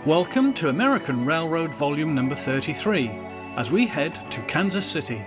Welcome to American Railroad Volume number 33, as we head to Kansas City.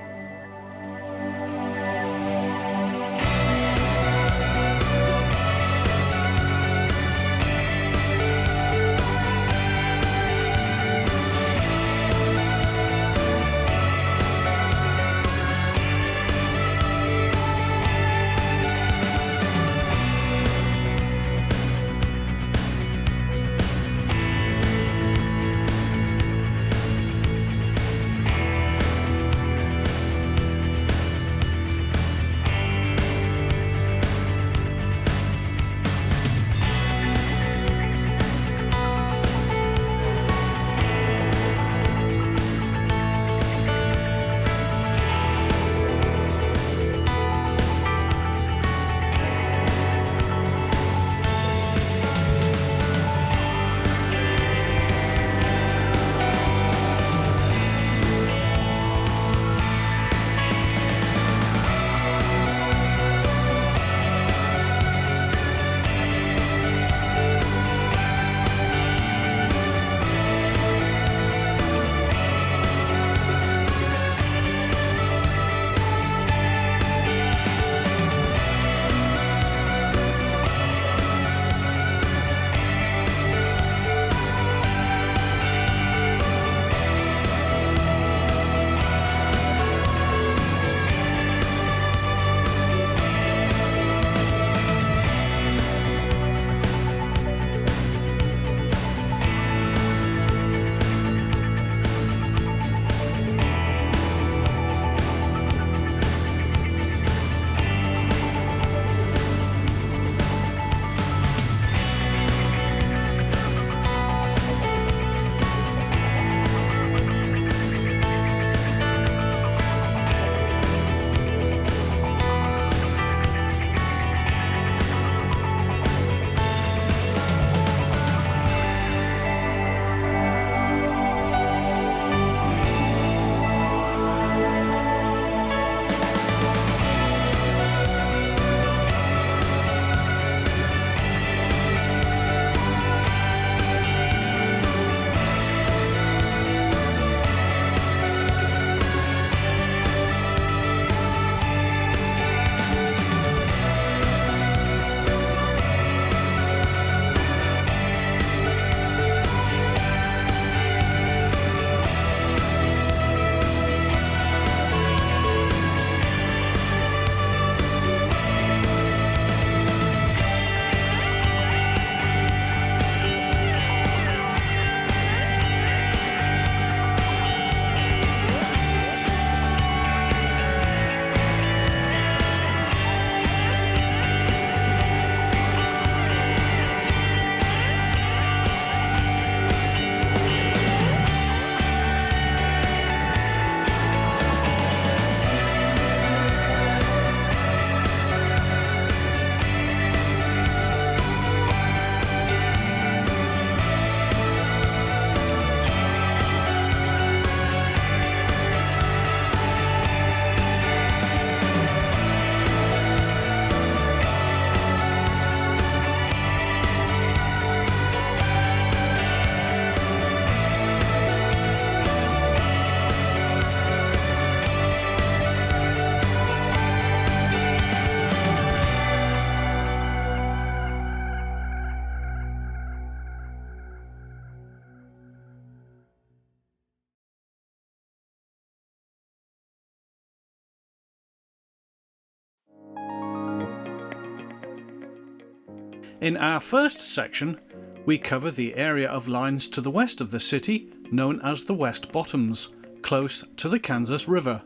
In our first section, we cover the area of lines to the west of the city known as the West Bottoms, close to the Kansas River.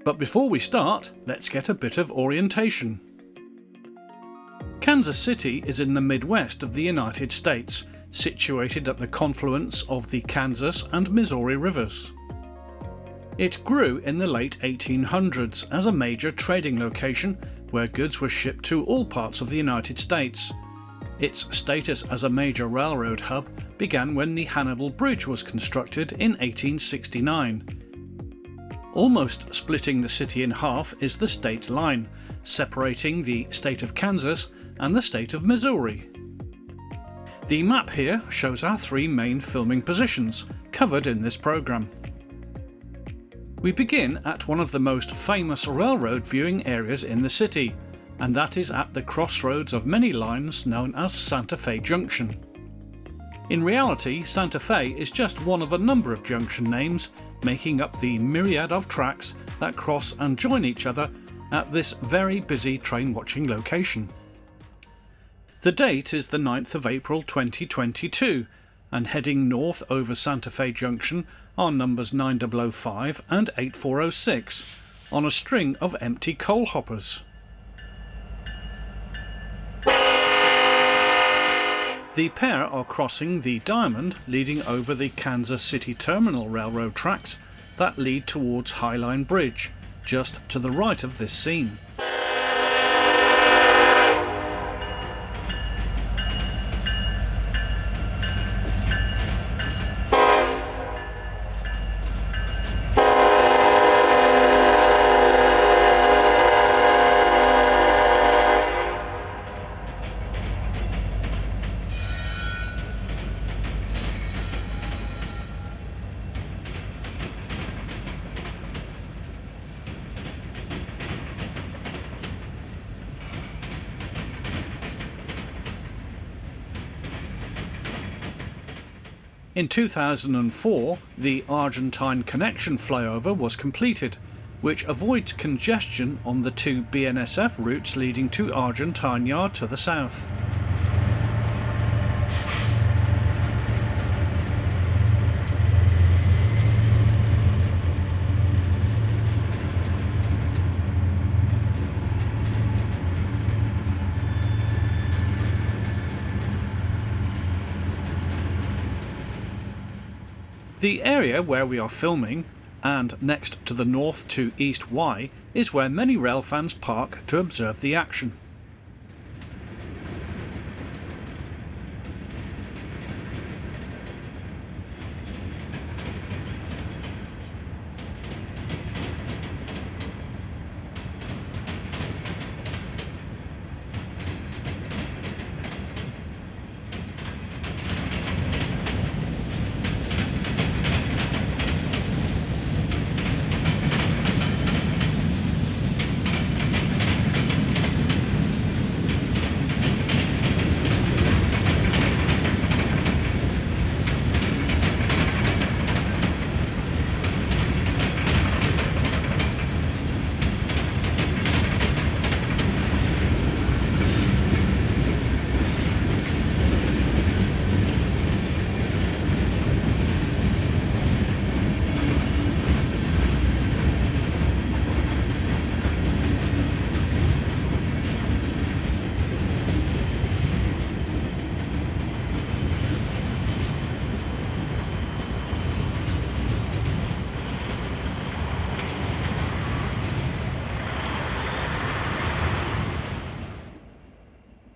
But before we start, let's get a bit of orientation. Kansas City is in the Midwest of the United States, situated at the confluence of the Kansas and Missouri rivers. It grew in the late 1800s as a major trading location where goods were shipped to all parts of the United States. Its status as a major railroad hub began when the Highline Bridge was constructed in 1869. Almost splitting the city in half is the state line, separating the state of Kansas and the state of Missouri. The map here shows our three main filming positions, covered in this programme. We begin at one of the most famous railroad viewing areas in the city, and that is at the crossroads of many lines known as Santa Fe Junction. In reality, Santa Fe is just one of a number of junction names making up the myriad of tracks that cross and join each other at this very busy train watching location. The date is the 9th of April 2022, and heading north over Santa Fe Junction are numbers 9005 and 8406 on a string of empty coal hoppers. The pair are crossing the diamond leading over the Kansas City Terminal Railroad tracks that lead towards Highline Bridge, just to the right of this scene. In 2004, the Argentine Connection flyover was completed, which avoids congestion on the two BNSF routes leading to Argentine Yard to the south. The area where we are filming, and next to the north to east Y, is where many rail fans park to observe the action.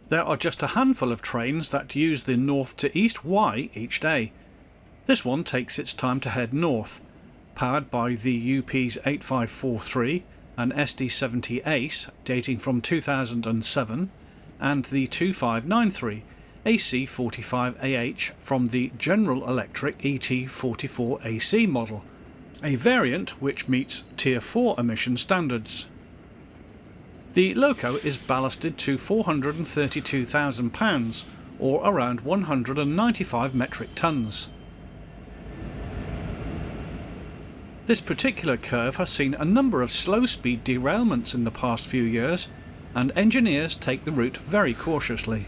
There are just a handful of trains that use the north to east Y each day. This one takes its time to head north, powered by the UP's 8543 and SD70 Ace dating from 2007 and the 2593 AC45AH from the General Electric ET44AC model, a variant which meets Tier 4 emission standards. The loco is ballasted to £432,000, or around 195 metric tons. This particular curve has seen a number of slow-speed derailments in the past few years, and engineers take the route very cautiously.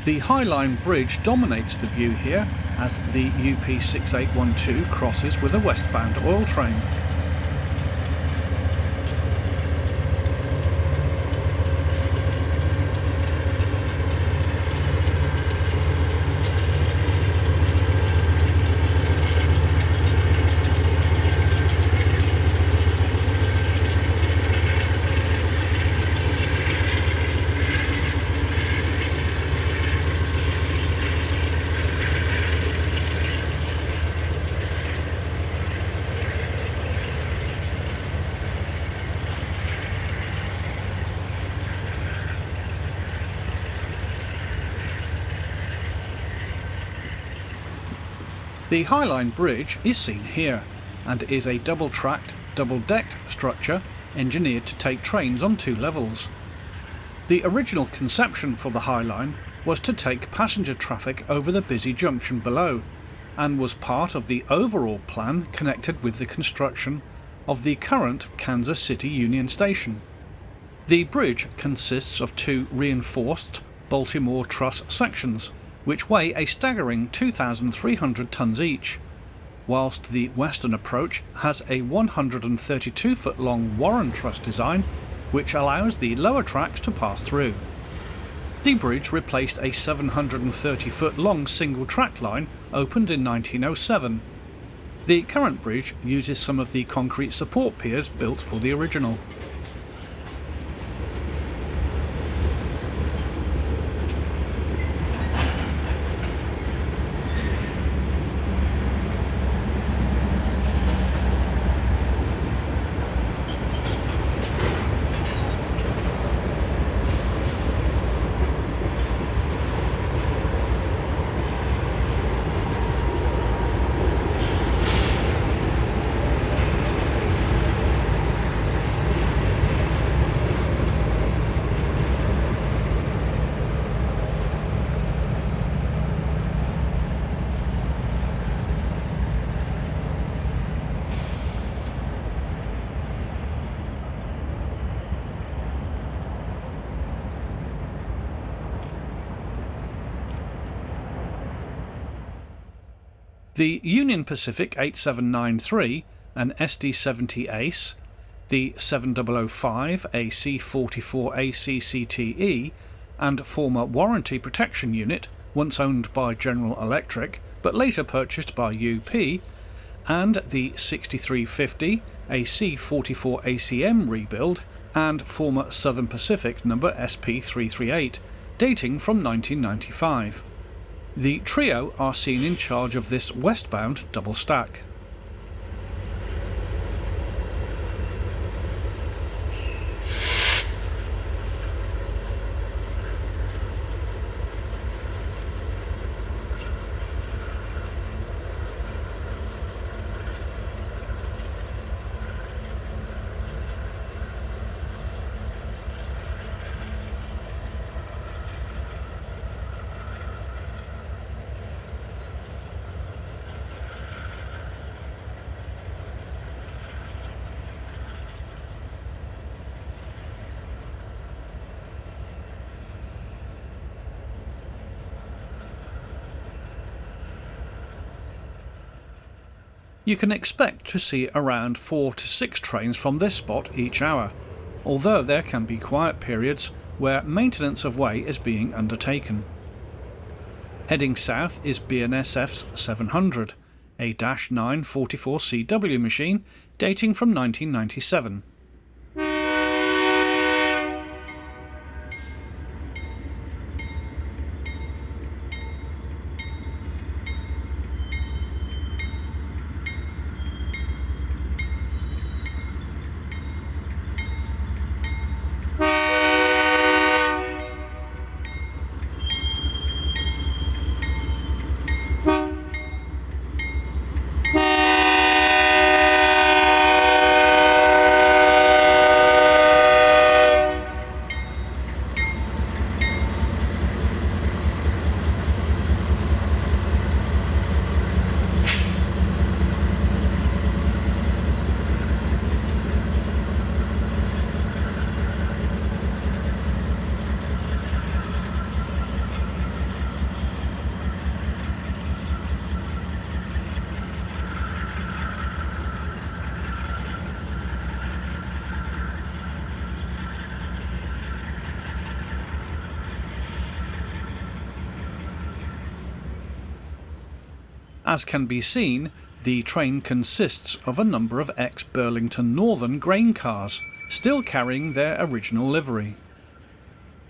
The Highline Bridge dominates the view here as the UP 6812 crosses with a westbound oil train. The Highline Bridge is seen here and is a double-tracked, double-decked structure engineered to take trains on 2 levels. The original conception for the Highline was to take passenger traffic over the busy junction below and was part of the overall plan connected with the construction of the current Kansas City Union Station. The bridge consists of 2 reinforced Baltimore truss sections, which weigh a staggering 2,300 tons each, whilst the western approach has a 132-foot long Warren truss design which allows the lower tracks to pass through. The bridge replaced a 730-foot long single track line opened in 1907. The current bridge uses some of the concrete support piers built for the original. The Union Pacific 8793, an SD-70 Ace, the 7005, a C-44 ACCTE, and former warranty protection unit, once owned by General Electric but later purchased by UP, and the 6350, a C-44 ACM rebuild, and former Southern Pacific number SP338, dating from 1995. The trio are seen in charge of this westbound double stack. You can expect to see around 4 to 6 trains from this spot each hour, although there can be quiet periods where maintenance of way is being undertaken. Heading south is BNSF's 700, a -9 44CW machine dating from 1997. As can be seen, the train consists of a number of ex-Burlington Northern grain cars, still carrying their original livery.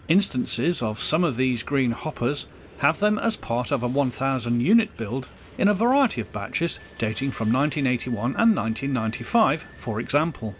Instances of some of these green hoppers have them as part of a 1,000 unit build in a variety of batches dating from 1981 and 1995, for example.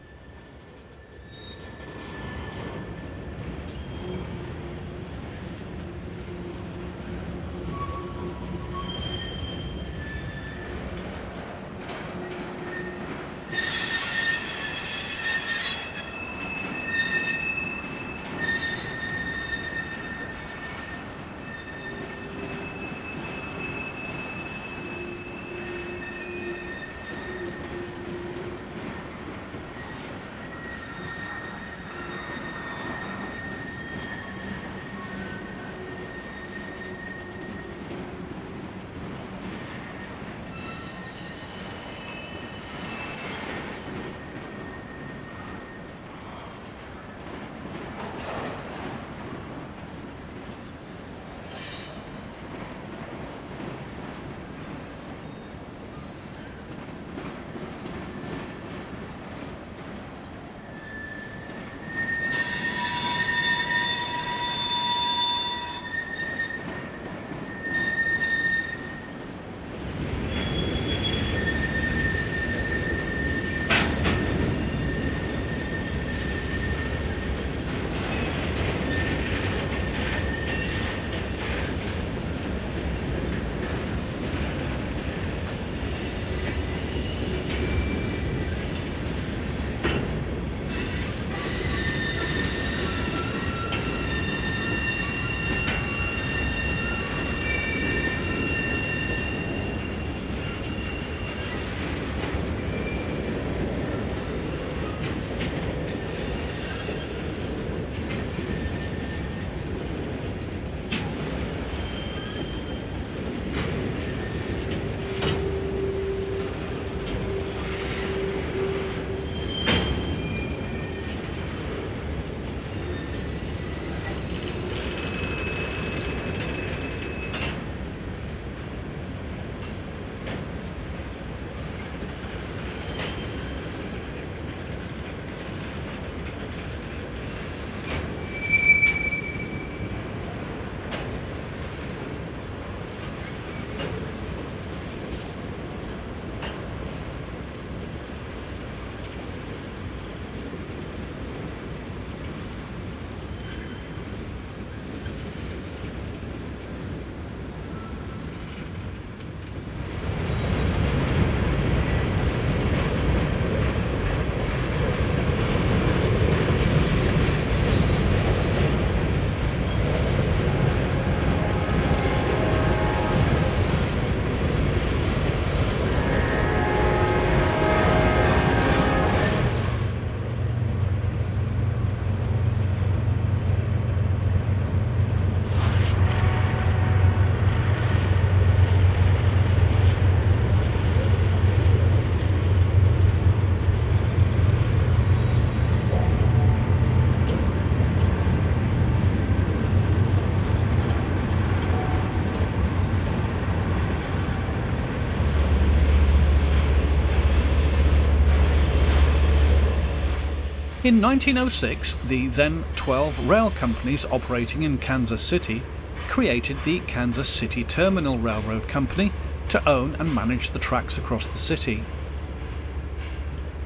In 1906, the then 12 rail companies operating in Kansas City created the Kansas City Terminal Railroad Company to own and manage the tracks across the city.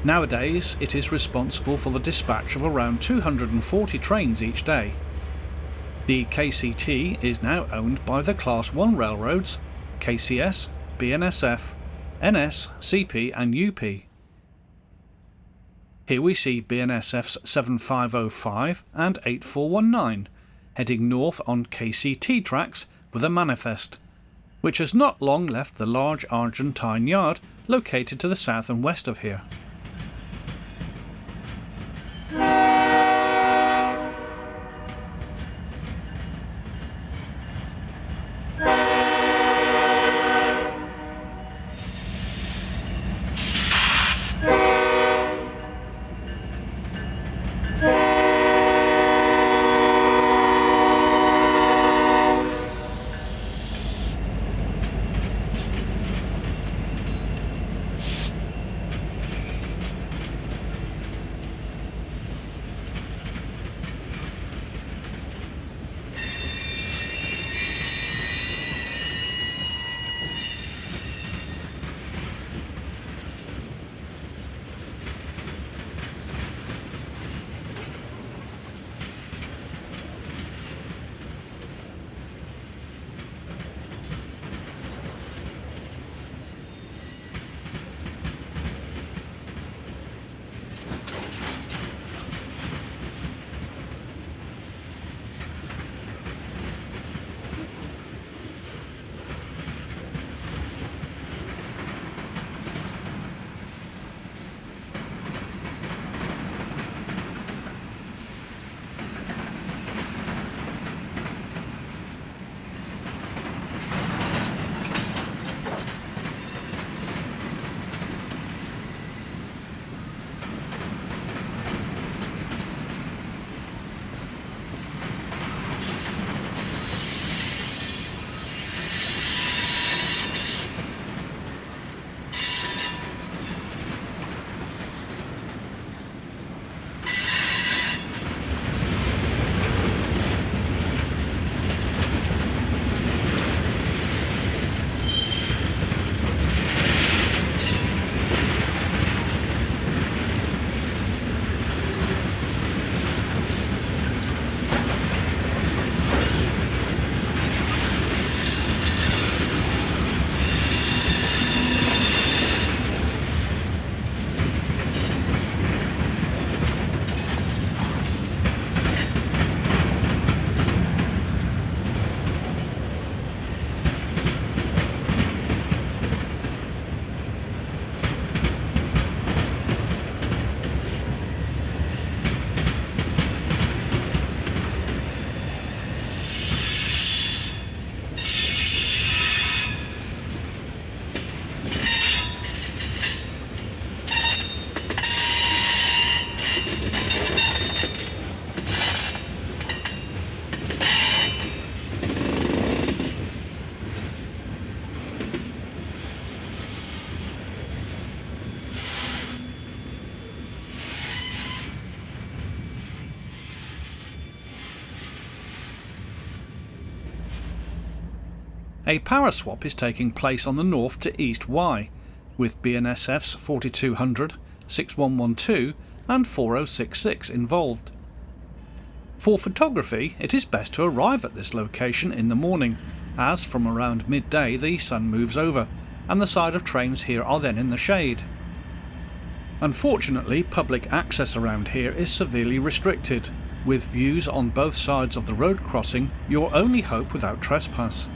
Nowadays, it is responsible for the dispatch of around 240 trains each day. The KCT is now owned by the Class 1 railroads, KCS, BNSF, NS, CP and UP. Here we see BNSF's 7505 and 8419 heading north on KCT tracks with a manifest, which has not long left the large Argentine yard located to the south and west of here. A power swap is taking place on the north to east Y, with BNSF's 4200, 6112 and 4066 involved. For photography, it is best to arrive at this location in the morning, as from around midday the sun moves over, and the side of trains here are then in the shade. Unfortunately, public access around here is severely restricted, with views on both sides of the road crossing your only hope without trespass.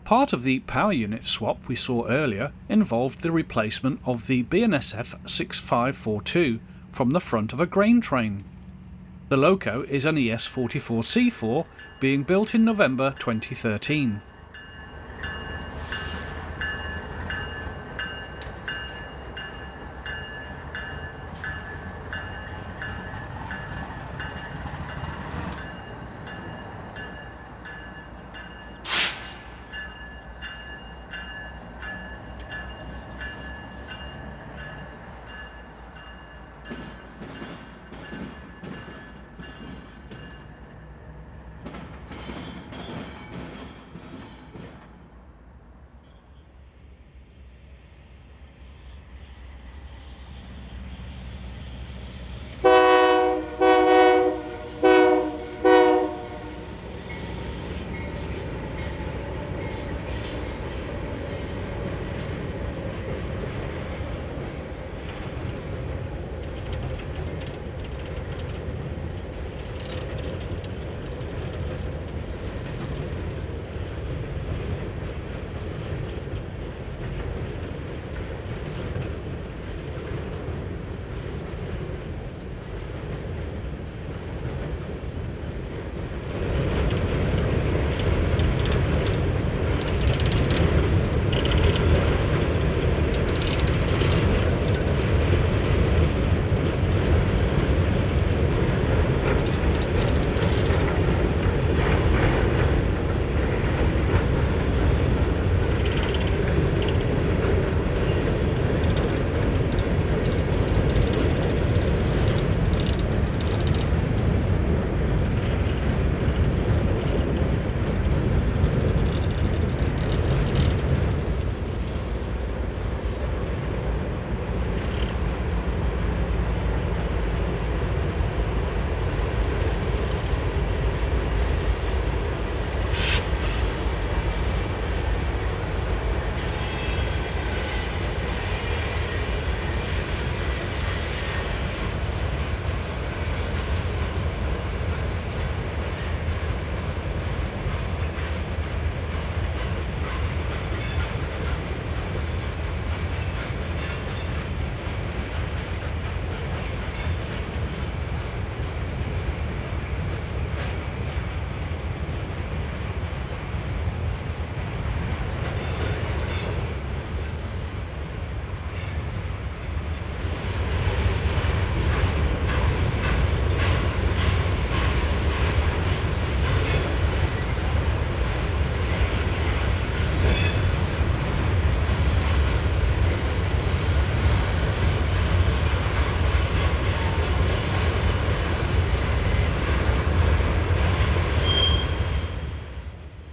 Part of the power unit swap we saw earlier involved the replacement of the BNSF 6542 from the front of a grain train. The loco is an ES44C4 being built in November 2013.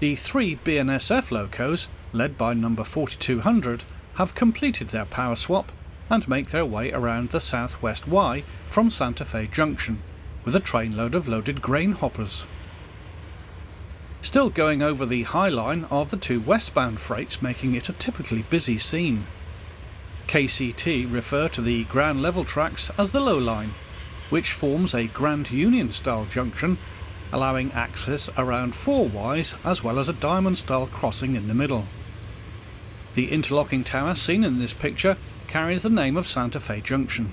The three BNSF locos, led by number 4200, have completed their power swap and make their way around the Southwest Y from Santa Fe Junction, with a trainload of loaded grain hoppers. Still going over the Highline are the two westbound freights, making it a typically busy scene. KCT refer to the ground level tracks as the low line, which forms a Grand Union style junction, allowing access around 4 Ys as well as a diamond style crossing in the middle. The interlocking tower seen in this picture carries the name of Santa Fe Junction.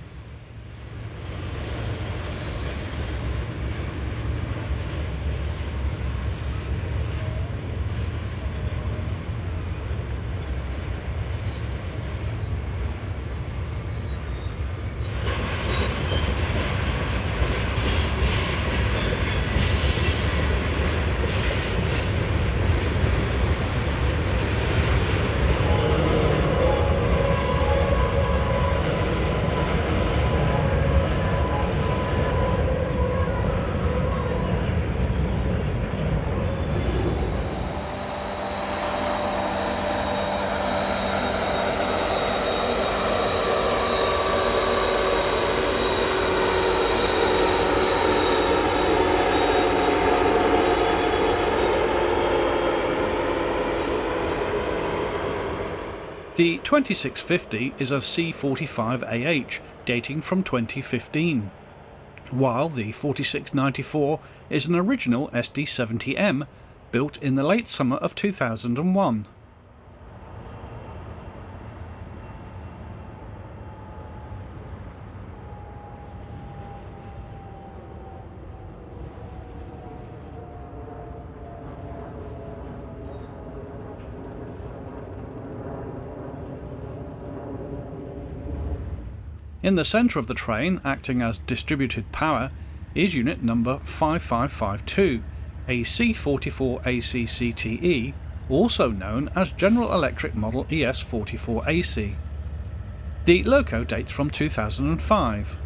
The 2650 is a C45AH dating from 2015, while the 4694 is an original SD70M built in the late summer of 2001. In the centre of the train, acting as distributed power, is unit number 5552, a C44AC-CTE, also known as General Electric Model ES44AC. The loco dates from 2005.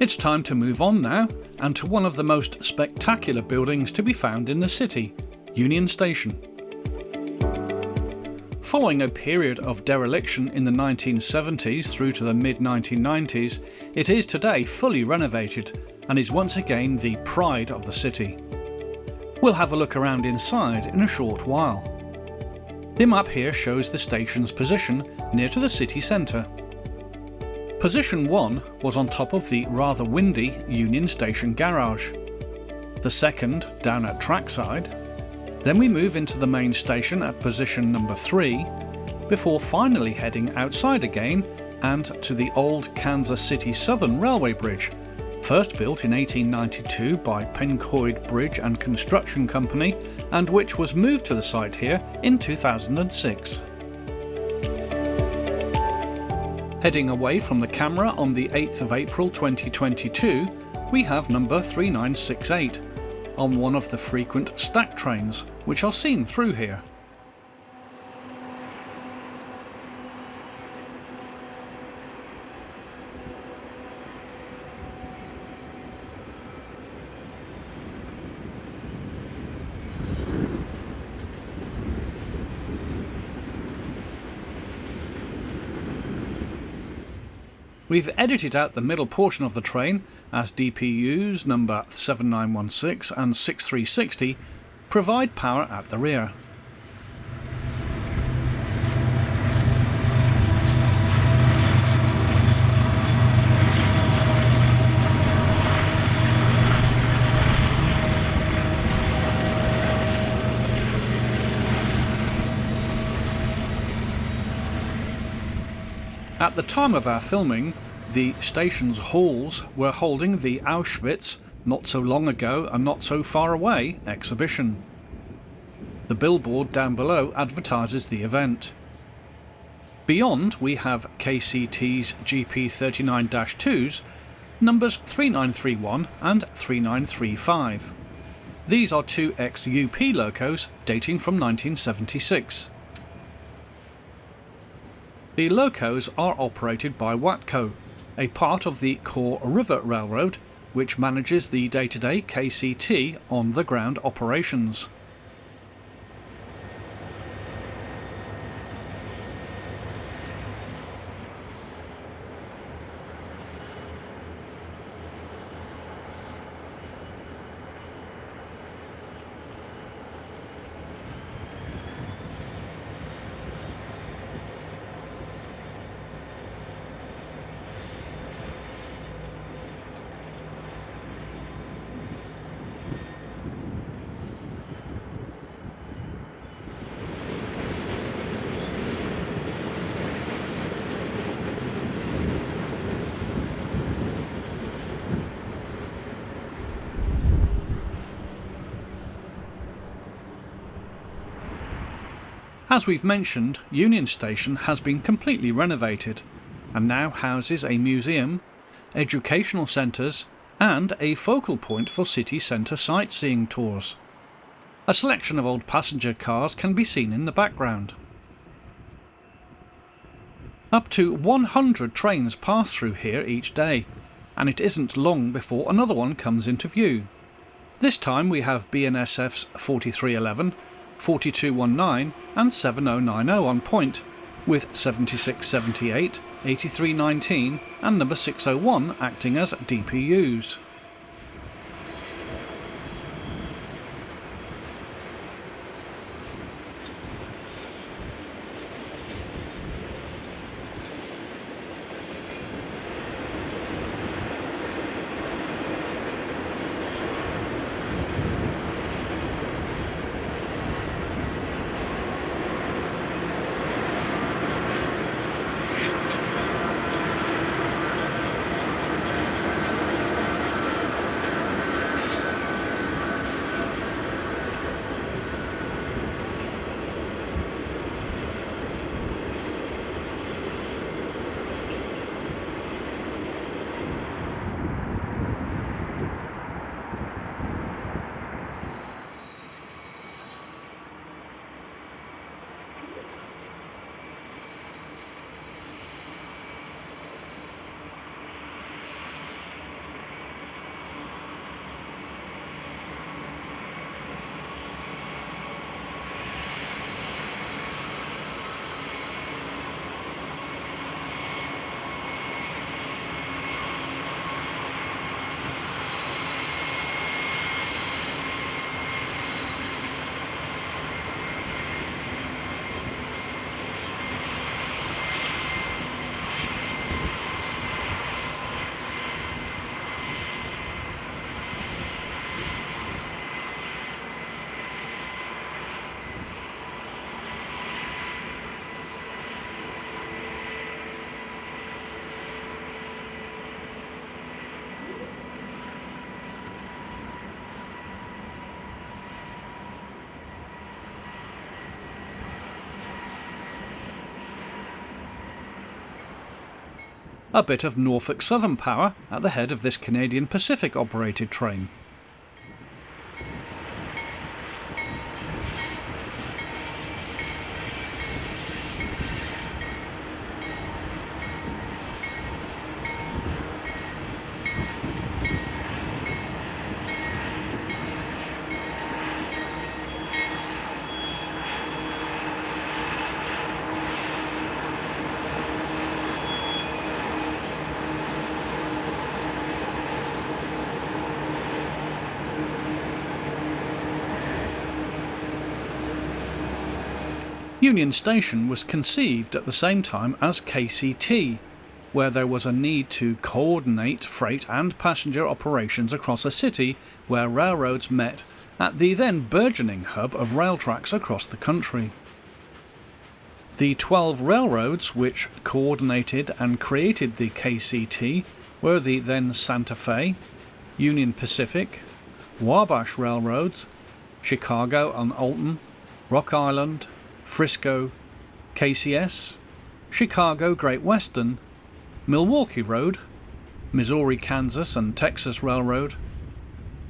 It's time to move on now, and to one of the most spectacular buildings to be found in the city, Union Station. Following a period of dereliction in the 1970s through to the mid-1990s, it is today fully renovated and is once again the pride of the city. We'll have a look around inside in a short while. The map here shows the station's position near to the city centre. Position 1 was on top of the rather windy Union Station garage. The second down at trackside. Then we move into the main station at position number 3, before finally heading outside again and to the old Kansas City Southern Railway Bridge, first built in 1892 by Pencoyd Bridge and Construction Company, and which was moved to the site here in 2006. Heading away from the camera on the 8th of April 2022, we have number 3968, on one of the frequent stack trains, which are seen through here. We've edited out the middle portion of the train as DPUs number 7916 and 6360 provide power at the rear. At the time of our filming, the station's halls were holding the Auschwitz Not So Long Ago and Not So Far Away exhibition. The billboard down below advertises the event. Beyond, we have KCT's GP39-2s, numbers 3931 and 3935. These are two ex-UP locos dating from 1976. The locos are operated by Watco, a part of the Core River Railroad, which manages the day-to-day KCT on-the-ground operations. As we've mentioned, Union Station has been completely renovated and now houses a museum, educational centres and a focal point for city centre sightseeing tours. A selection of old passenger cars can be seen in the background. Up to 100 trains pass through here each day, and it isn't long before another one comes into view. This time we have BNSF's 4311, 4219 and 7090 on point, with 7678, 8319 and number 601 acting as DPUs. A bit of Norfolk Southern power at the head of this Canadian Pacific operated train. Union Station was conceived at the same time as KCT, where there was a need to coordinate freight and passenger operations across a city where railroads met at the then burgeoning hub of rail tracks across the country. The 12 railroads which coordinated and created the KCT were the then Santa Fe, Union Pacific, Wabash Railroads, Chicago and Alton, Rock Island, Frisco, KCS, Chicago Great Western, Milwaukee Road, Missouri, Kansas and Texas Railroad,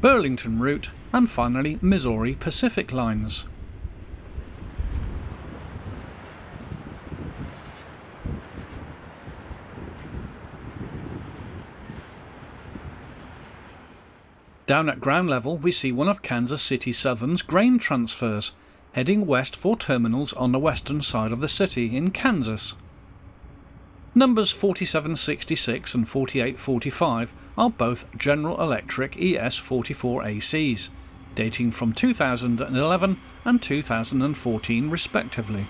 Burlington Route, and finally Missouri Pacific Lines. Down at ground level we see one of Kansas City Southern's grain transfers, heading west for terminals on the western side of the city in Kansas. Numbers 4766 and 4845 are both General Electric ES44ACs, dating from 2011 and 2014 respectively.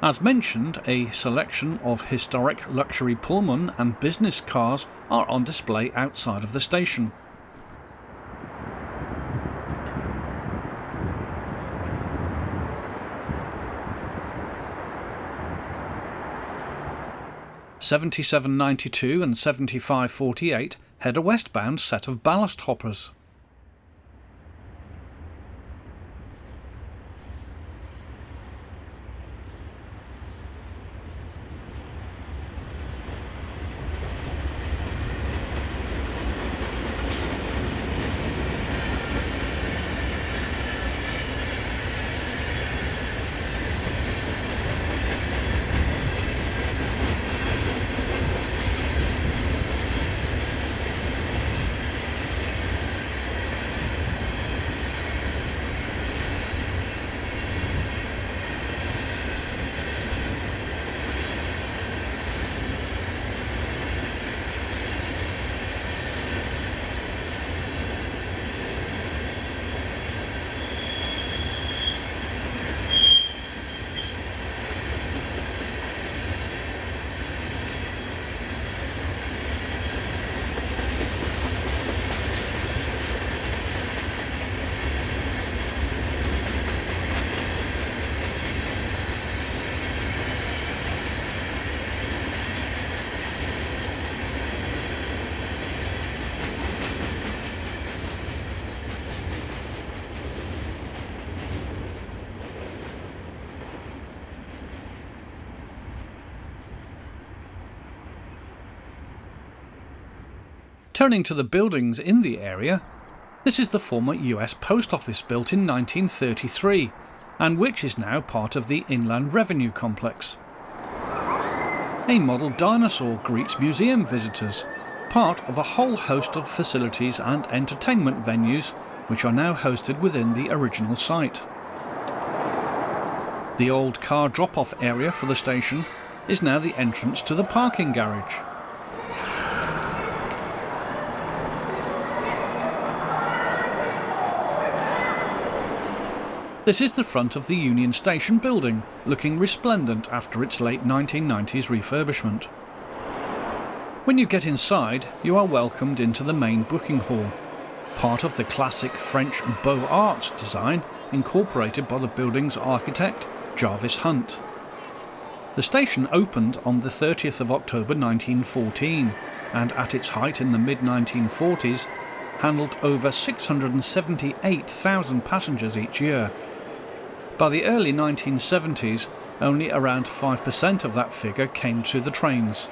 As mentioned, a selection of historic luxury Pullman and business cars are on display outside of the station. $7792 and $7548 head a westbound set of ballast hoppers. Turning to the buildings in the area, this is the former US Post Office built in 1933 and which is now part of the Inland Revenue Complex. A model dinosaur greets museum visitors, part of a whole host of facilities and entertainment venues which are now hosted within the original site. The old car drop-off area for the station is now the entrance to the parking garage. This is the front of the Union Station building, looking resplendent after its late 1990s refurbishment. When you get inside, you are welcomed into the main booking hall. part of the classic French Beaux Arts design incorporated by the building's architect Jarvis Hunt. The station opened on the 30th of October 1914 and at its height in the mid-1940s handled over 678,000 passengers each year. By the early 1970s, only around 5% of that figure came to the trains.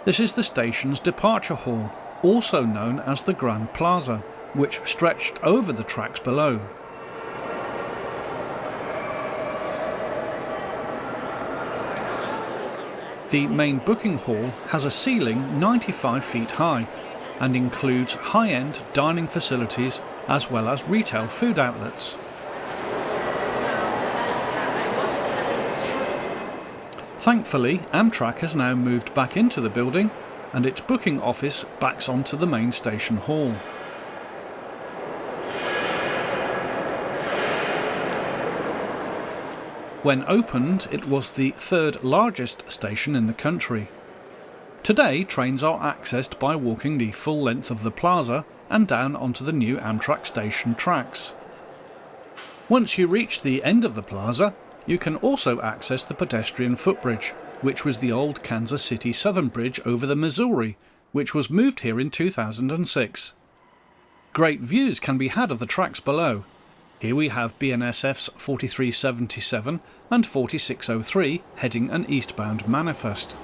This is the station's departure hall, also known as the Grand Plaza, which stretched over the tracks below. The main booking hall has a ceiling 95 feet high and includes high-end dining facilities as well as retail food outlets. Thankfully, Amtrak has now moved back into the building and its booking office backs onto the main station hall. When opened, it was the third largest station in the country. Today, trains are accessed by walking the full length of the plaza and down onto the new Amtrak station tracks. Once you reach the end of the plaza, you can also access the pedestrian footbridge, which was the old Kansas City Southern Bridge over the Missouri, which was moved here in 2006. Great views can be had of the tracks below. Here we have BNSF's 4377 and 4603 heading an eastbound manifest.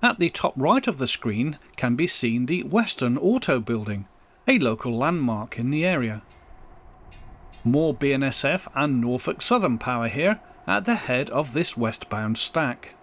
At the top right of the screen can be seen the Western Auto Building, a local landmark in the area. More BNSF and Norfolk Southern power here at the head of this westbound stack.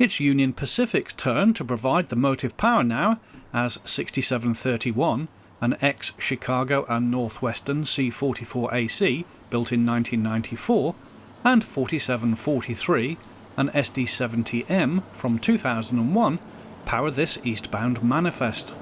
It's Union Pacific's turn to provide the motive power now, as 6731, an ex-Chicago and Northwestern C-44AC built in 1994, and 4743, an SD-70M from 2001, power this eastbound manifest.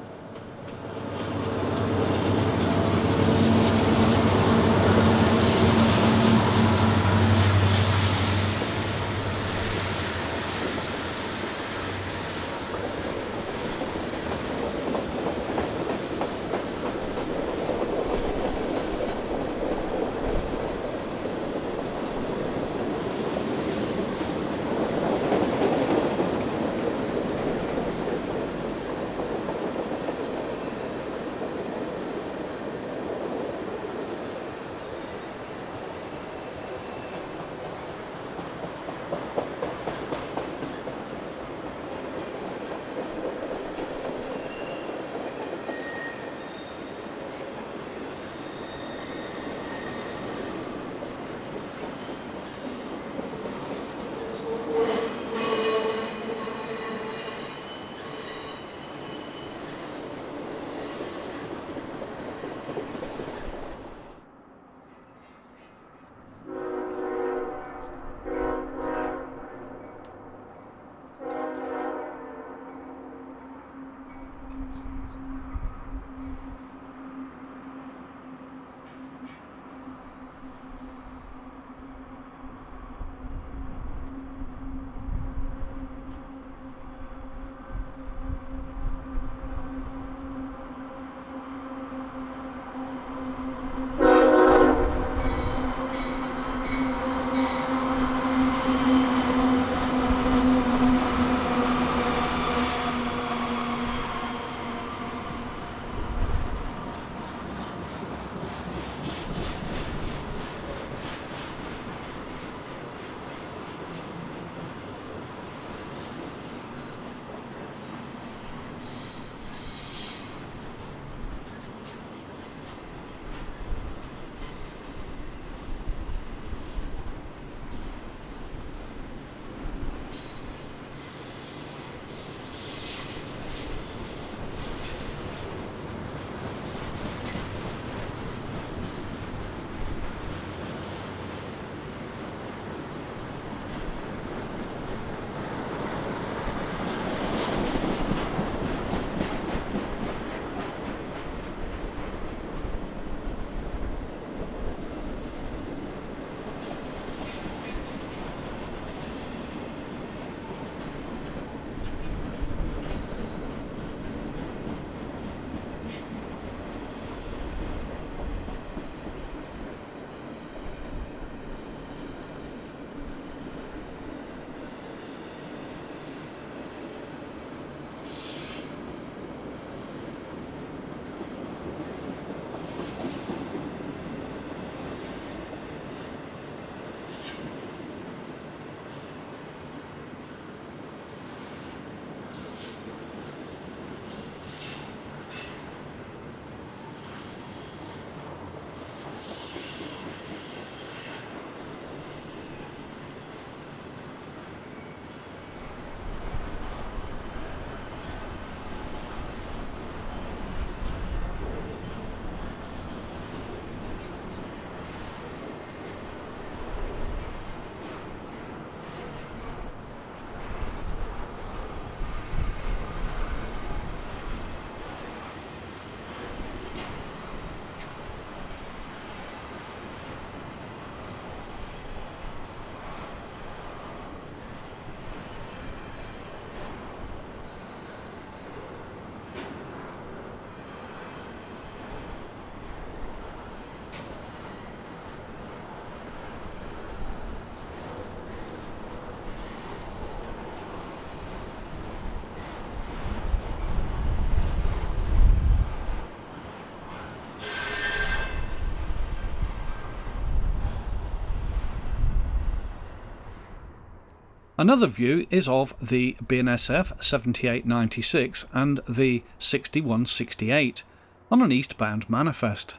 Another view is of the BNSF 7896 and the 6168 on an eastbound manifest.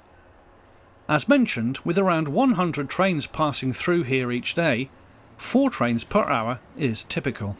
As mentioned, with around 100 trains passing through here each day, 4 trains per hour is typical.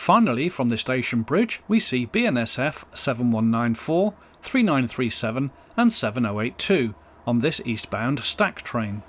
Finally, from the station bridge, we see BNSF 7194, 3937 and 7082 on this eastbound stack train.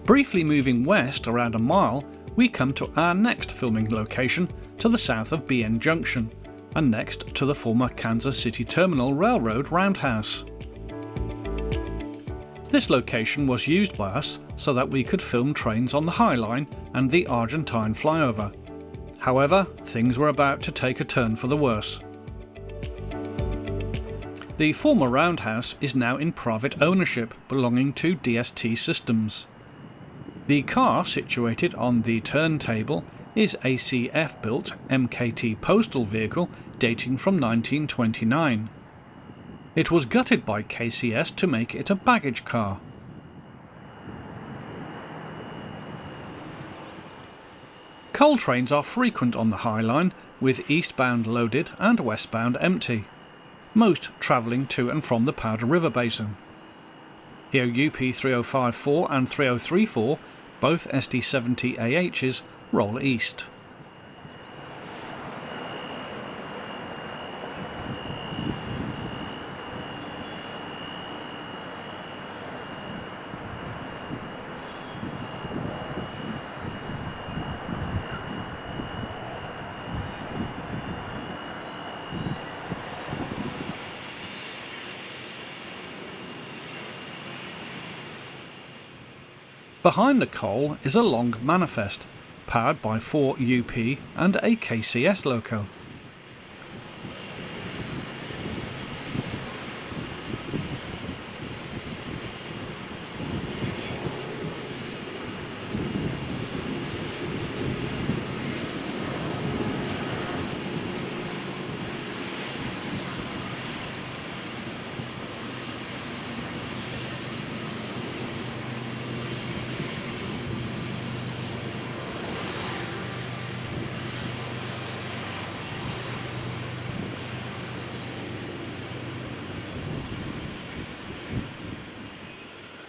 Briefly moving west around a mile, we come to our next filming location to the south of BN Junction, and next to the former Kansas City Terminal Railroad Roundhouse. This location was used by us so that we could film trains on the Highline and the Argentine flyover. However, things were about to take a turn for the worse. The former Roundhouse is now in private ownership, belonging to DST Systems. The car situated on the turntable is ACF-built MKT postal vehicle dating from 1929. It was gutted by KCS to make it a baggage car. Coal trains are frequent on the Highline, with eastbound loaded and westbound empty. most travelling to and from the Powder River Basin. Here UP 3054 and 3034, both SD70AHs, roll east. Behind the coal is a long manifest, powered by 4 UP and a KCS loco.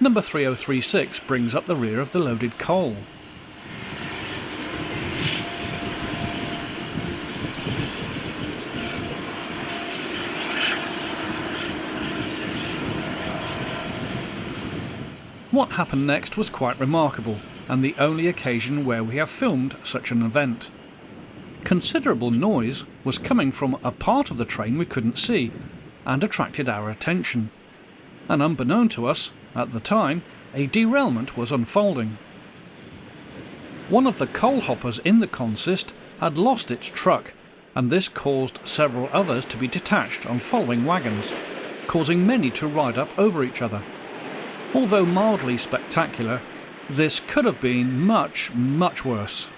Number 3036 brings up the rear of the loaded coal. What happened next was quite remarkable, and the only occasion where we have filmed such an event. Considerable noise was coming from a part of the train we couldn't see, and attracted our attention. And unbeknown to us, at the time, a derailment was unfolding. One of the coal hoppers in the consist had lost its truck, and this caused several others to be detached on following wagons, causing many to ride up over each other. Although mildly spectacular, this could have been much, much worse.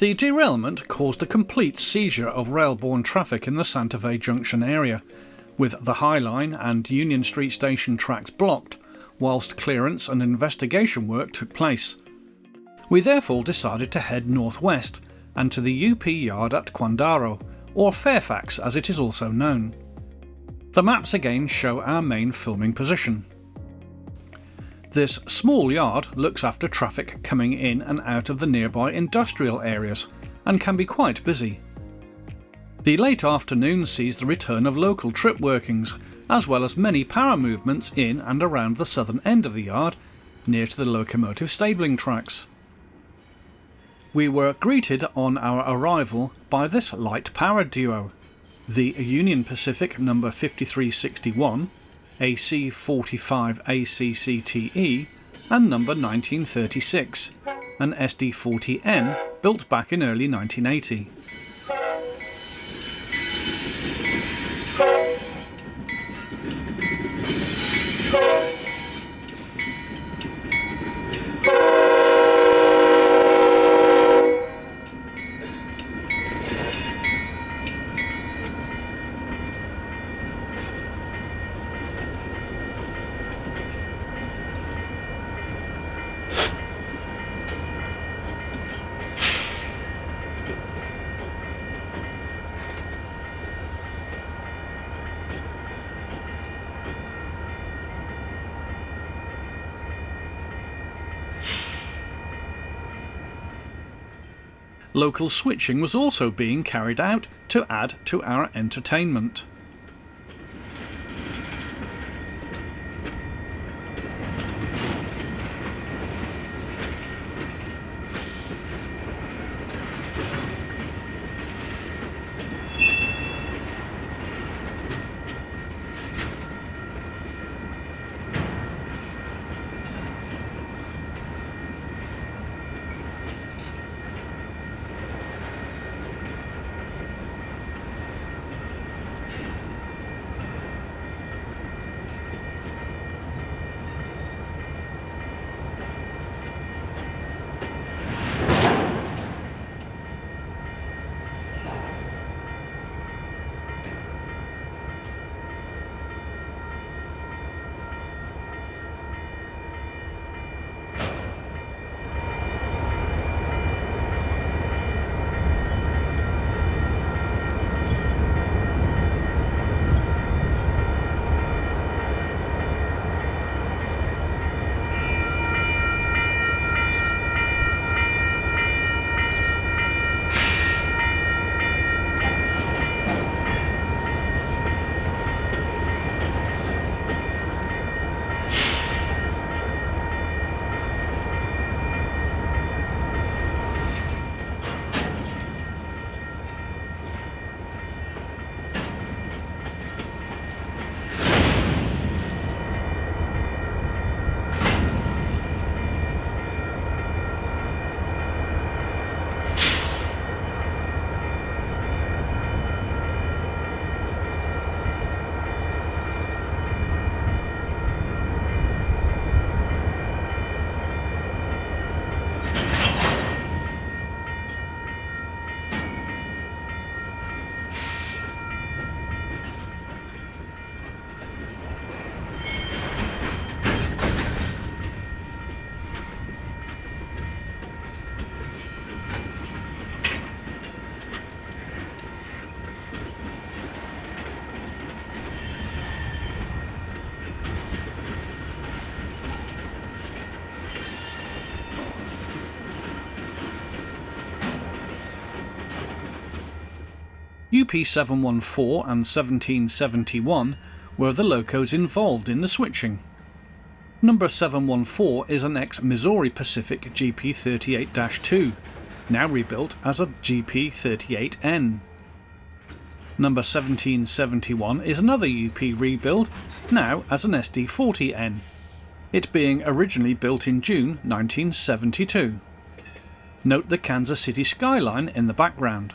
The derailment caused a complete seizure of rail-borne traffic in the Santa Fe Junction area, with the Highline and Union Street Station tracks blocked, whilst clearance and investigation work took place. We therefore decided to head northwest and to the UP yard at Quindaro, or Fairfax as it is also known. The maps again show our main filming position. This small yard looks after traffic coming in and out of the nearby industrial areas and can be quite busy. The late afternoon sees the return of local trip workings, as well as many power movements in and around the southern end of the yard, near to the locomotive stabling tracks. We were greeted on our arrival by this light power duo, the Union Pacific number 5361, AC45 ACCTE, and number 1936, an SD40N built back in early 1980. Local switching was also being carried out to add to our entertainment. UP 714 and 1771 were the locos involved in the switching. Number 714 is an ex-Missouri Pacific GP38-2, now rebuilt as a GP38N. Number 1771 is another UP rebuild, now as an SD40N, it being originally built in June 1972. Note the Kansas City skyline in the background.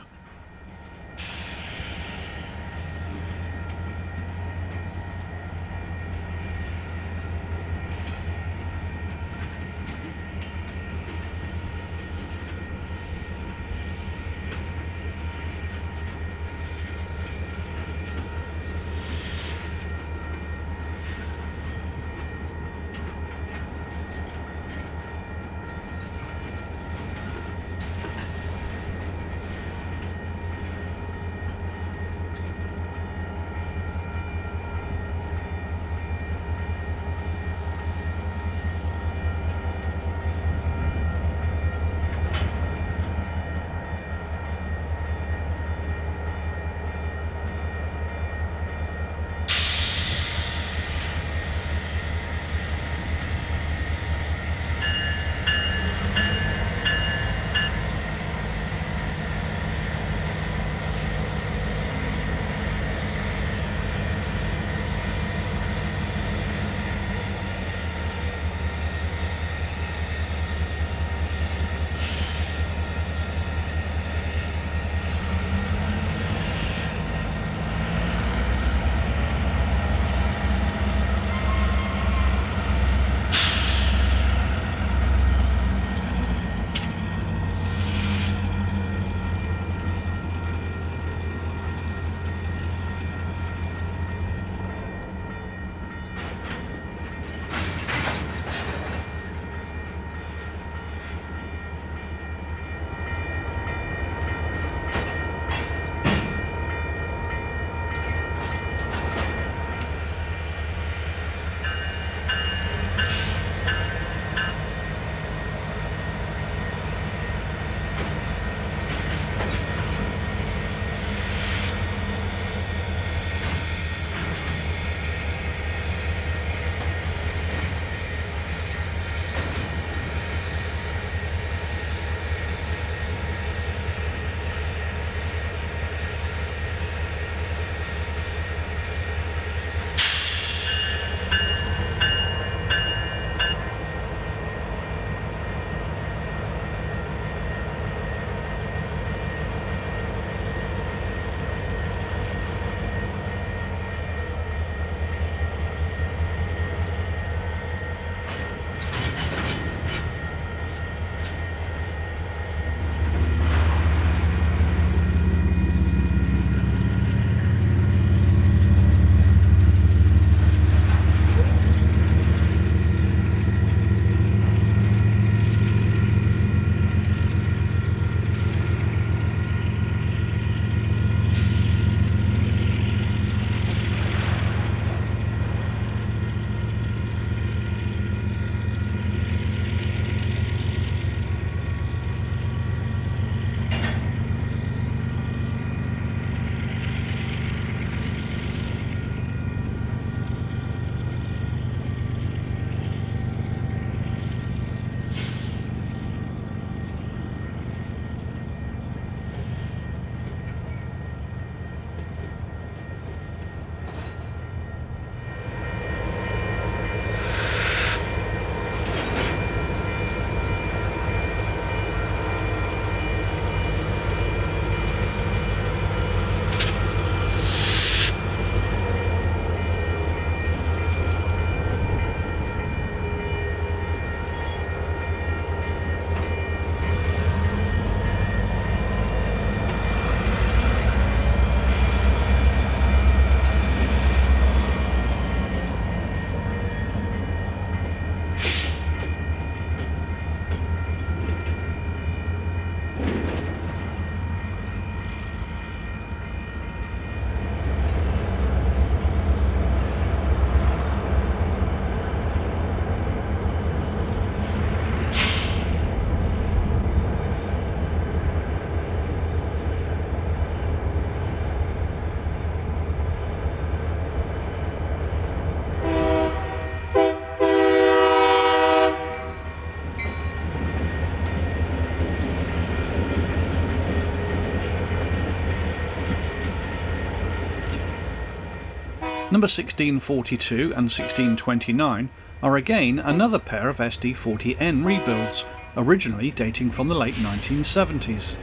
Number 1642 and 1629 are again another pair of SD40N rebuilds, originally dating from the late 1970s.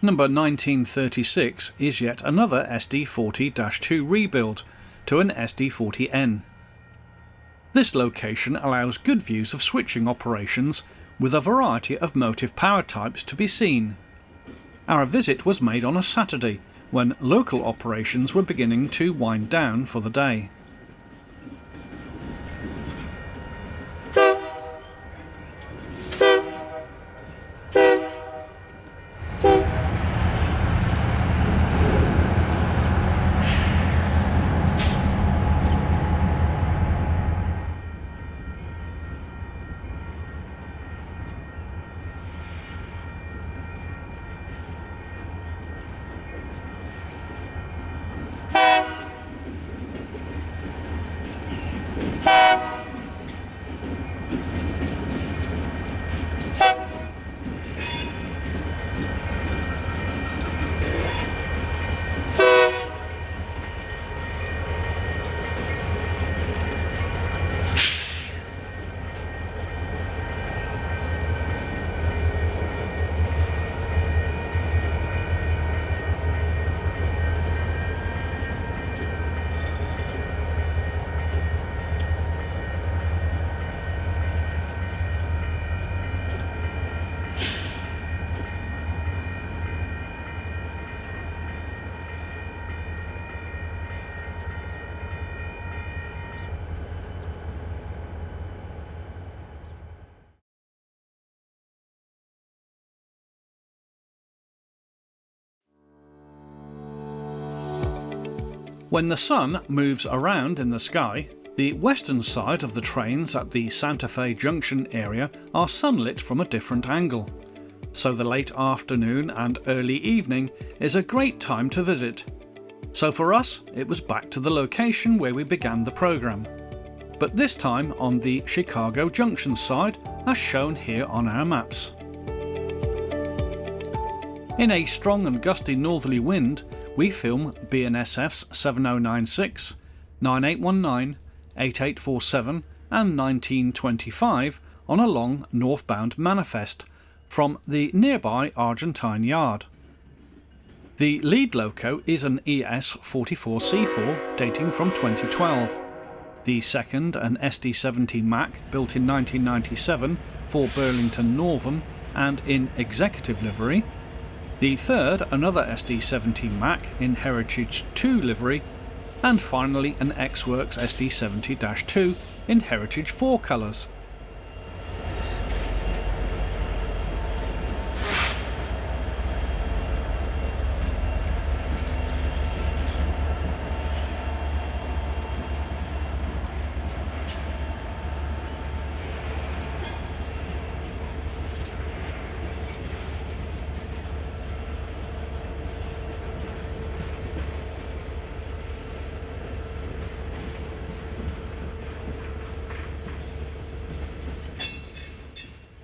Number 1936 is yet another SD40-2 rebuild to an SD40N. This location allows good views of switching operations with a variety of motive power types to be seen. Our visit was made on a Saturday when local operations were beginning to wind down for the day. When the sun moves around in the sky, the western side of the trains at the Santa Fe Junction area are sunlit from a different angle, so the late afternoon and early evening is a great time to visit. So for us, it was back to the location where we began the programme, but this time on the Chicago Junction side as shown here on our maps. In a strong and gusty northerly wind, we film BNSF's 7096, 9819, 8847 and 1925 on a long northbound manifest from the nearby Argentine Yard. The lead loco is an ES44C4 dating from 2012. The second, an SD70 Mac built in 1997 for Burlington Northern and in executive livery. The third, another SD70 Mac in Heritage 2 livery, and finally an X-Works SD70-2 in Heritage 4 colours.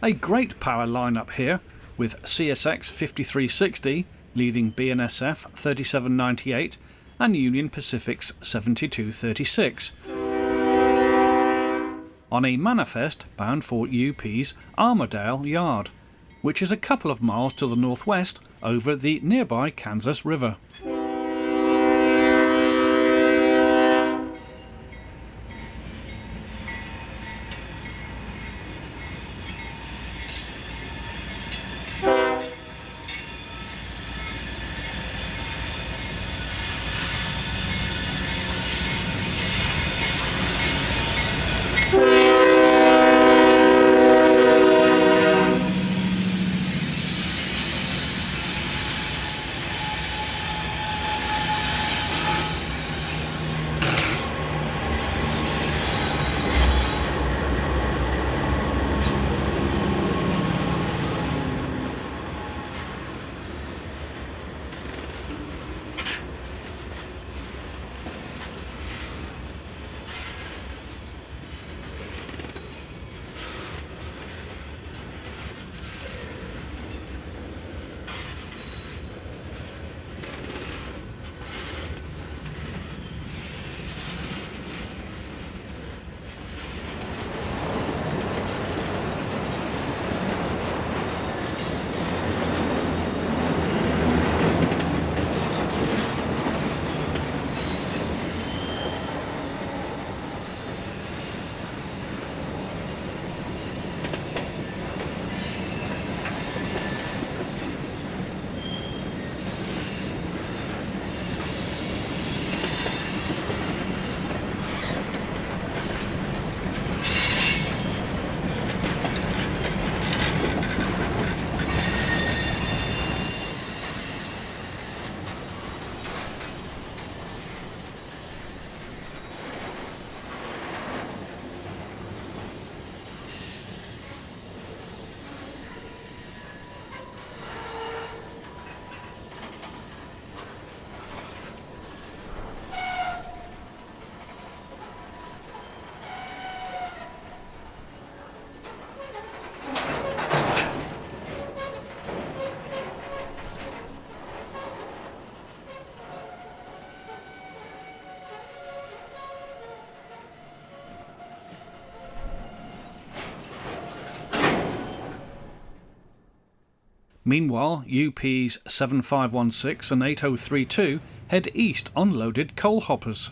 A great power lineup here, with CSX 5360 leading BNSF 3798 and Union Pacific's 7236. on a manifest bound for UP's Armadale Yard, which is a couple of miles to the northwest over the nearby Kansas River. Meanwhile, UP's 7516 and 8032 head east on loaded coal hoppers.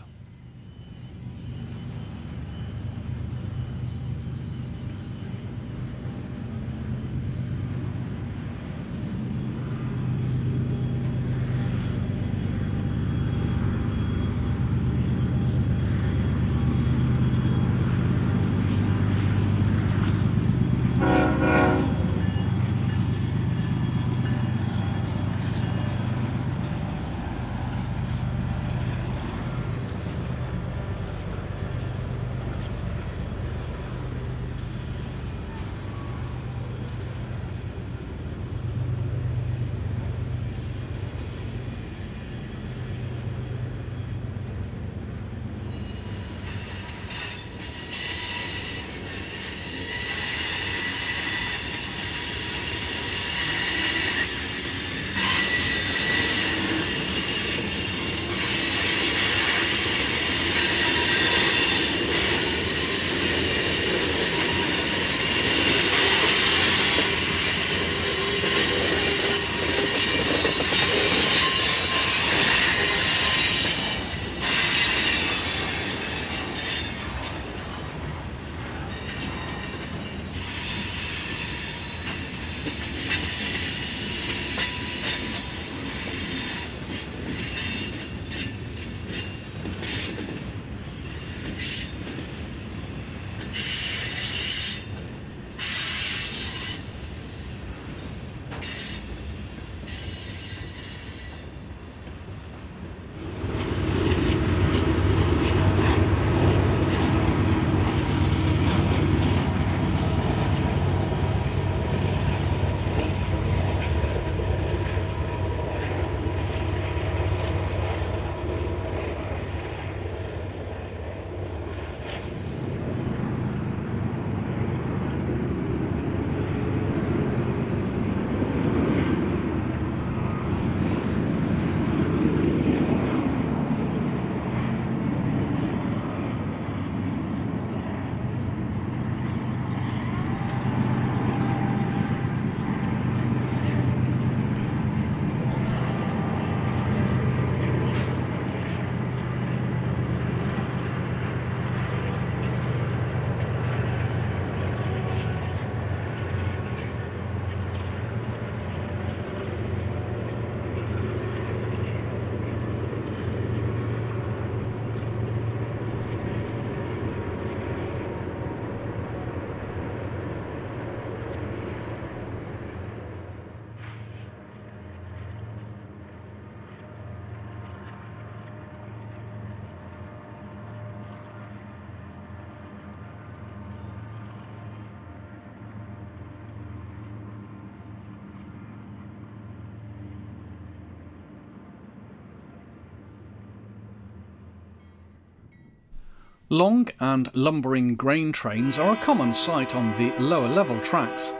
Long and lumbering grain trains are a common sight on the lower level tracks.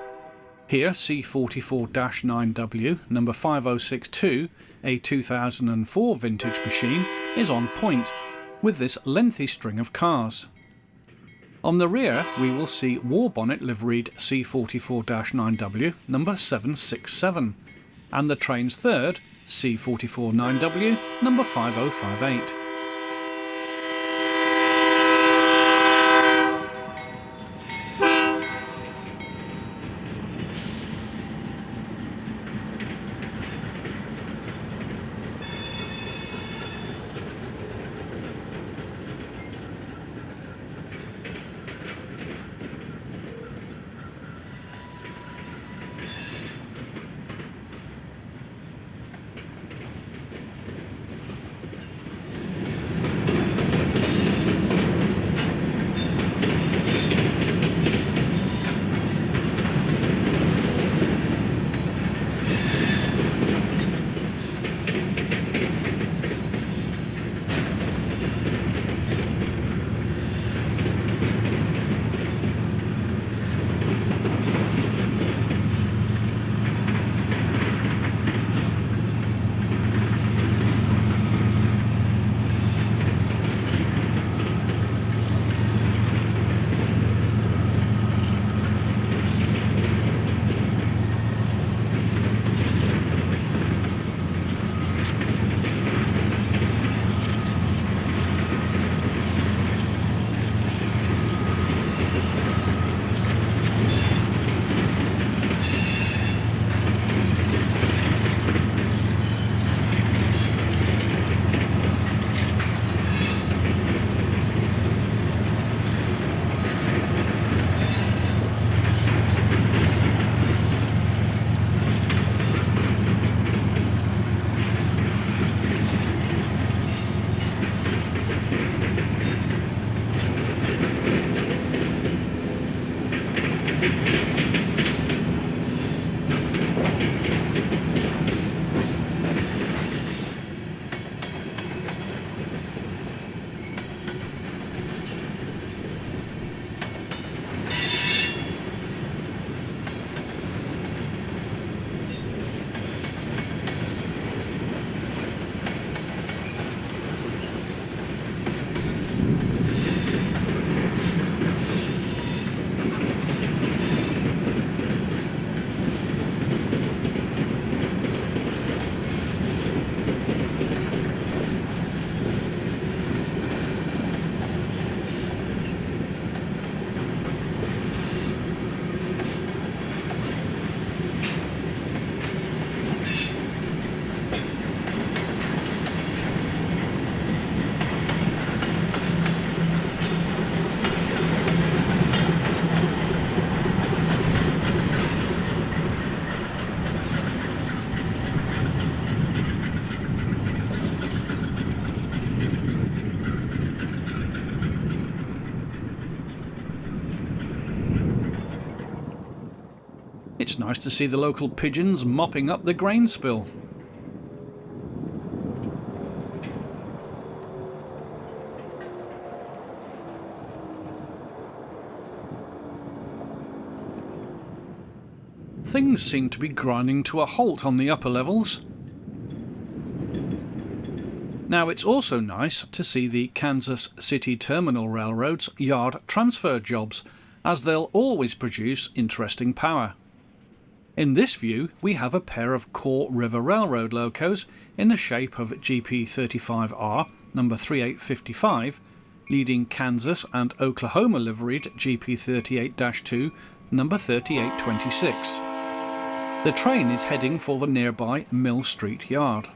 Here C44-9W number 5062, a 2004 vintage machine, is on point with this lengthy string of cars. On the rear we will see war bonnet liveried C44-9W number 767 and the train's third C44-9W number 5058. It's nice to see the local pigeons mopping up the grain spill. Things seem to be grinding to a halt on the upper levels. Now it's also nice to see the Kansas City Terminal Railroad's yard transfer jobs, as they'll always produce interesting power. In this view we have a pair of Core River Railroad locos in the shape of GP35R number 3855, leading Kansas and Oklahoma liveried GP38-2 number 3826. The train is heading for the nearby Mill Street Yard.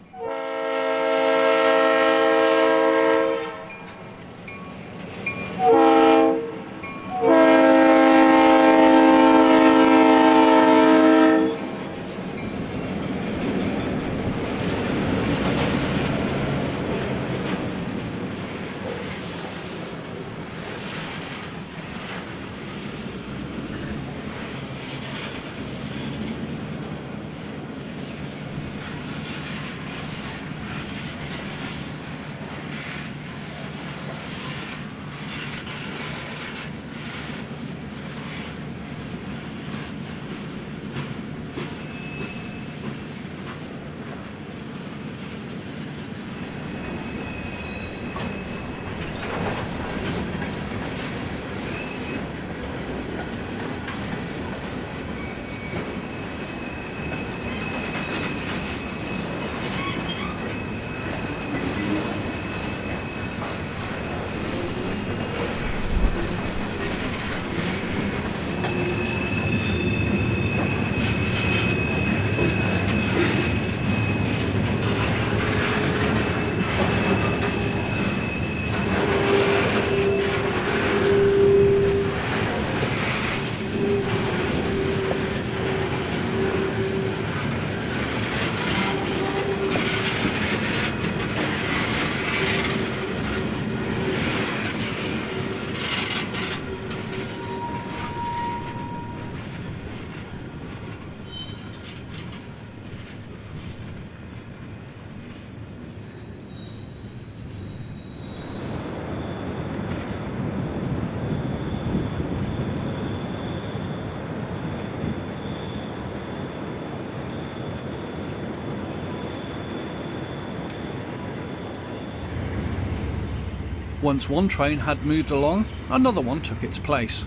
Once one train had moved along, another one took its place.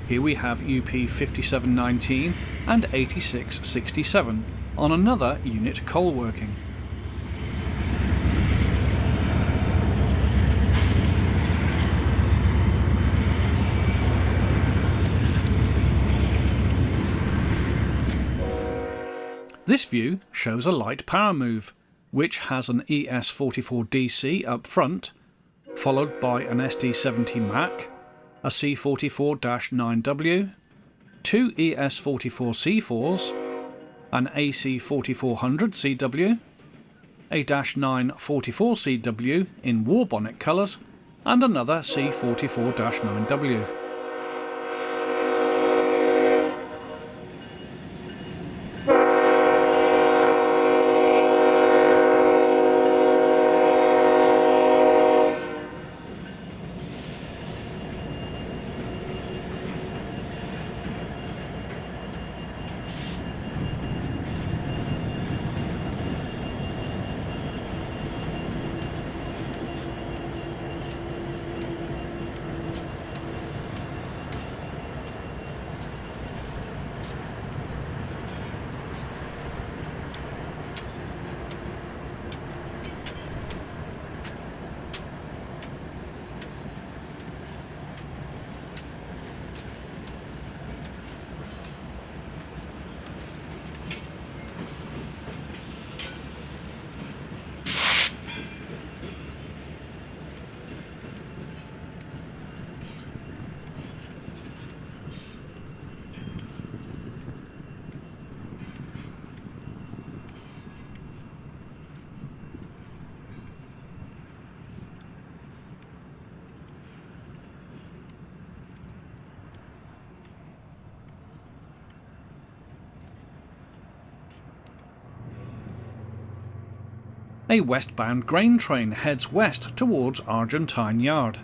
Here we have UP 5719 and 8667 on another unit coal working. This view shows a light power move, which has an ES44DC up front, followed by an SD70 Mac, a C44-9W, two ES44C4s, an AC4400CW, a -9 44CW in war bonnet colours, and another C44-9W. A westbound grain train heads west towards Argentine Yard.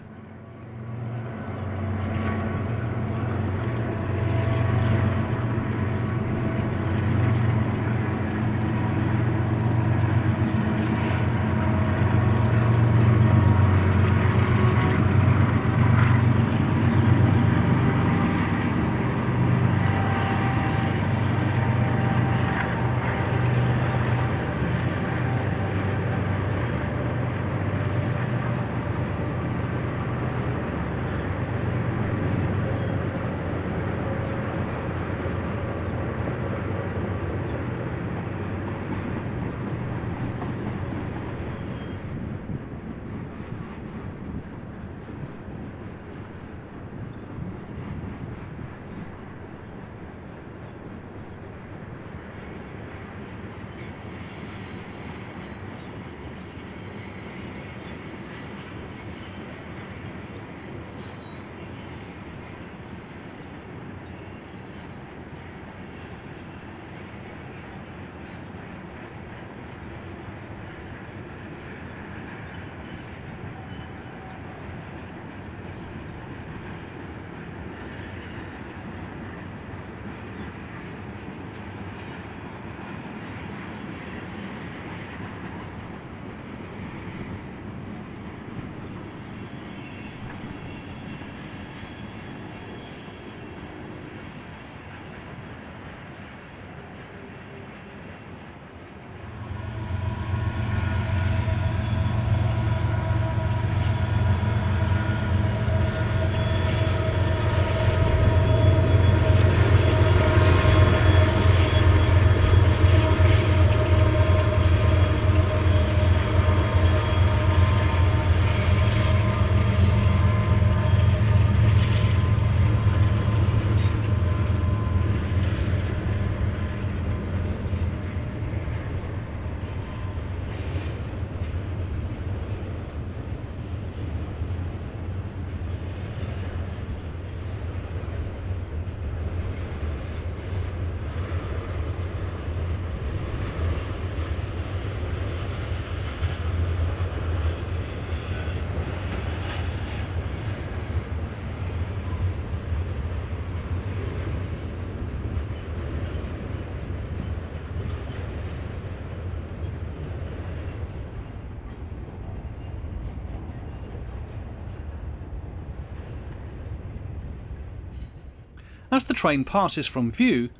As the train passes from view,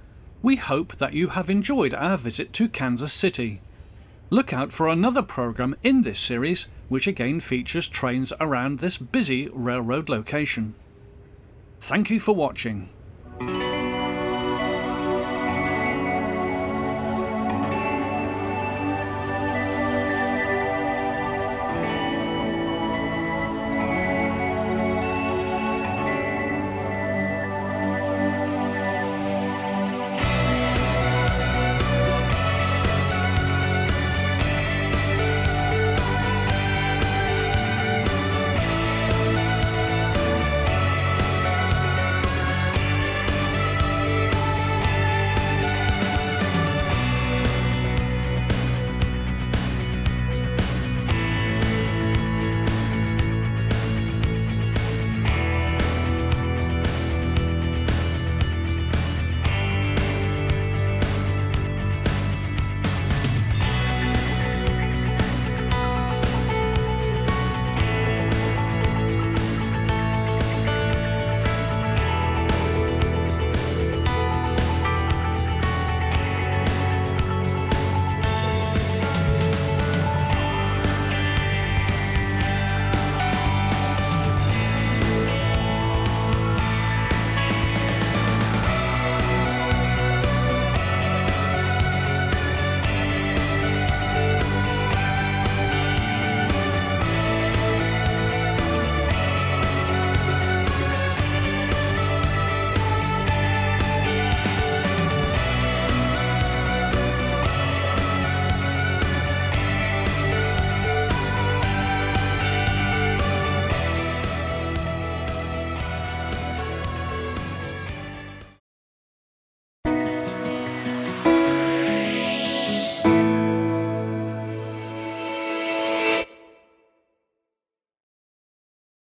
we hope that you have enjoyed our visit to Kansas City. Look out for another program in this series, which again features trains around this busy railroad location. Thank you for watching.